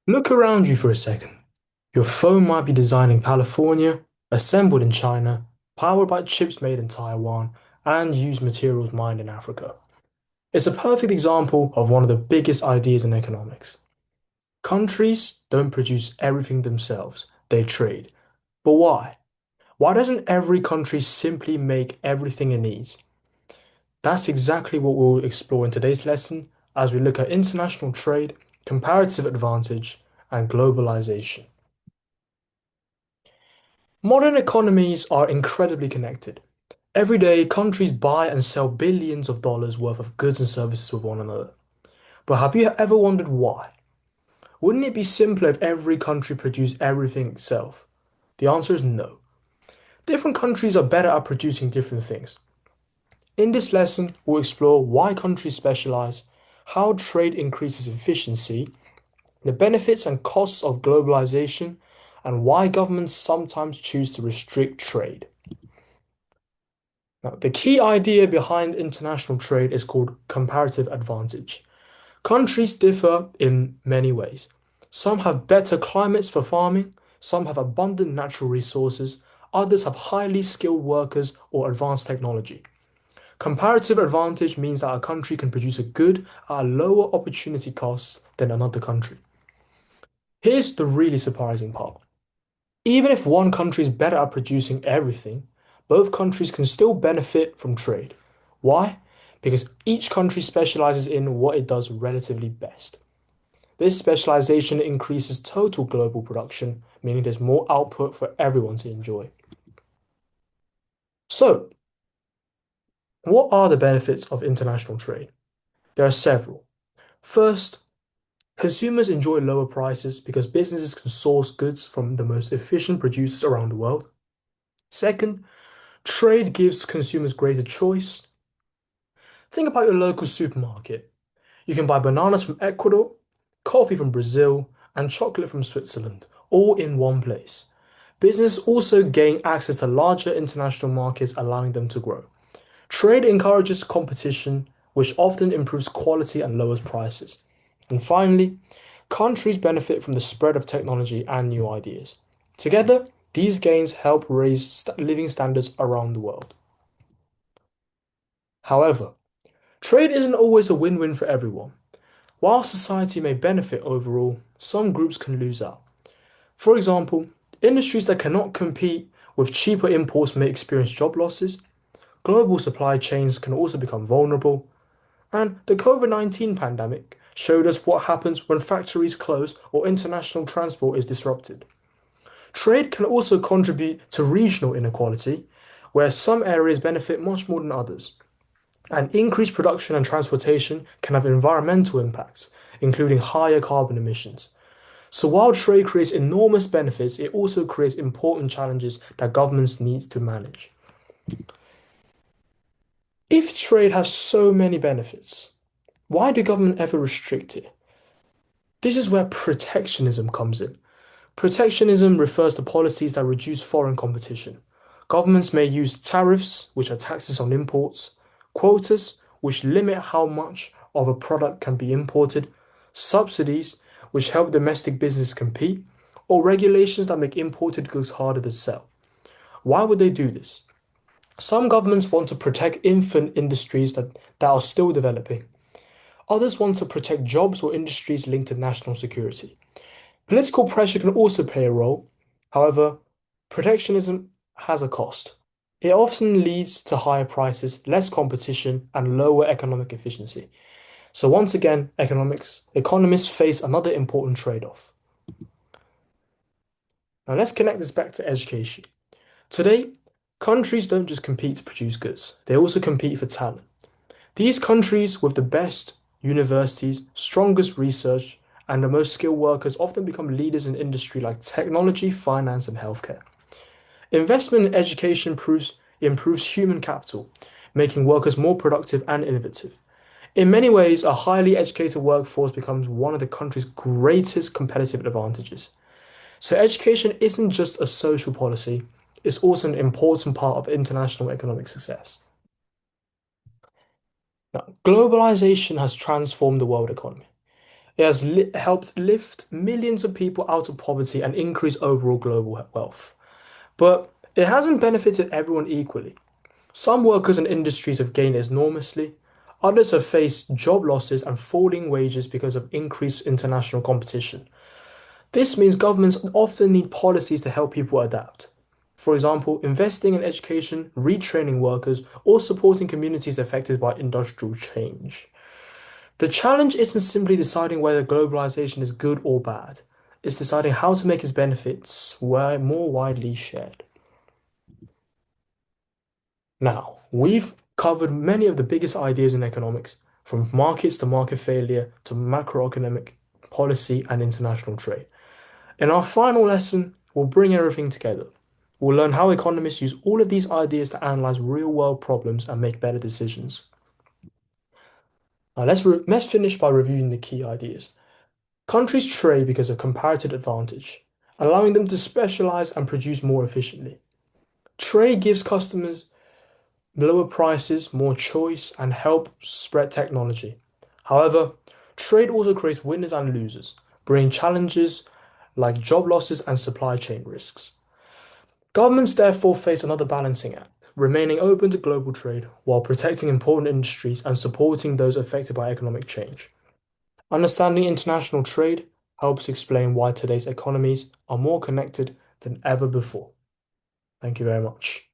Look around you for a second. Your phone might be designed in California, assembled in China, powered by chips made in Taiwan, and used materials mined in Africa. It's a perfect example of one of the biggest ideas in economics. Countries don't produce everything themselves, they trade. But why? Why doesn't every country simply make everything it needs? That's exactly what we'll explore in today's lesson as we look at international trade, comparative advantage, and globalization. Modern economies are incredibly connected. Every day, countries buy and sell billions of dollars worth of goods and services with one another. But have you ever wondered why? Wouldn't it be simpler if every country produced everything itself? The answer is no. Different countries are better at producing different things. In this lesson, we'll explore why countries specialize, how trade increases efficiency, the benefits and costs of globalization, and why governments sometimes choose to restrict trade. Now, the key idea behind international trade is called comparative advantage. Countries differ in many ways. Some have better climates for farming, some have abundant natural resources, others have highly skilled workers or advanced technology. Comparative advantage means that a country can produce a good at a lower opportunity cost than another country. Here's the really surprising part. Even if one country is better at producing everything, both countries can still benefit from trade. Why? Because each country specializes in what it does relatively best. This specialization increases total global production, meaning there's more output for everyone to enjoy. So, what are the benefits of international trade? There are several. First, consumers enjoy lower prices because businesses can source goods from the most efficient producers around the world. Second, trade gives consumers greater choice. Think about your local supermarket. You can buy bananas from Ecuador, coffee from Brazil, and chocolate from Switzerland, all in one place. Businesses also gain access to larger international markets, allowing them to grow. Trade encourages competition, which often improves quality and lowers prices. And finally, countries benefit from the spread of technology and new ideas. Together, these gains help raise living standards around the world. However, trade isn't always a win-win for everyone. While society may benefit overall, some groups can lose out. For example, industries that cannot compete with cheaper imports may experience job losses, global supply chains can also become vulnerable, and the COVID-19 pandemic showed us what happens when factories close or international transport is disrupted. Trade can also contribute to regional inequality, where some areas benefit much more than others. And increased production and transportation can have environmental impacts, including higher carbon emissions. So while trade creates enormous benefits, it also creates important challenges that governments need to manage. If trade has so many benefits, why do government ever restrict it? This is where protectionism comes in. Protectionism refers to policies that reduce foreign competition. Governments may use tariffs, which are taxes on imports, quotas, which limit how much of a product can be imported, subsidies, which help domestic business compete, or regulations that make imported goods harder to sell. Why would they do this? Some governments want to protect infant industries that are still developing. Others want to protect jobs or industries linked to national security. Political pressure can also play a role. However, protectionism has a cost. It often leads to higher prices, less competition, and lower economic efficiency. So once again, economists face another important trade-off. Now let's connect this back to education. Today, countries don't just compete to produce goods, they also compete for talent. These countries with the best universities, strongest research, and the most skilled workers often become leaders in industry like technology, finance, and healthcare. Investment in education improves human capital, making workers more productive and innovative. In many ways, a highly educated workforce becomes one of the country's greatest competitive advantages. So, education isn't just a social policy, it's also an important part of international economic success. Now, globalization has transformed the world economy. It has helped lift millions of people out of poverty and increase overall global wealth. But it hasn't benefited everyone equally. Some workers and industries have gained enormously. Others have faced job losses and falling wages because of increased international competition. This means governments often need policies to help people adapt. For example, investing in education, retraining workers, or supporting communities affected by industrial change. The challenge isn't simply deciding whether globalization is good or bad. It's deciding how to make its benefits more widely shared. Now, we've covered many of the biggest ideas in economics, from markets to market failure to macroeconomic policy and international trade. In our final lesson, we'll bring everything together. We'll learn how economists use all of these ideas to analyze real-world problems and make better decisions. Now, let's finish by reviewing the key ideas. Countries trade because of comparative advantage, allowing them to specialize and produce more efficiently. Trade gives customers lower prices, more choice, and help spread technology. However, trade also creates winners and losers, bringing challenges like job losses and supply chain risks. Governments therefore face another balancing act, remaining open to global trade while protecting important industries and supporting those affected by economic change. Understanding international trade helps explain why today's economies are more connected than ever before. Thank you very much.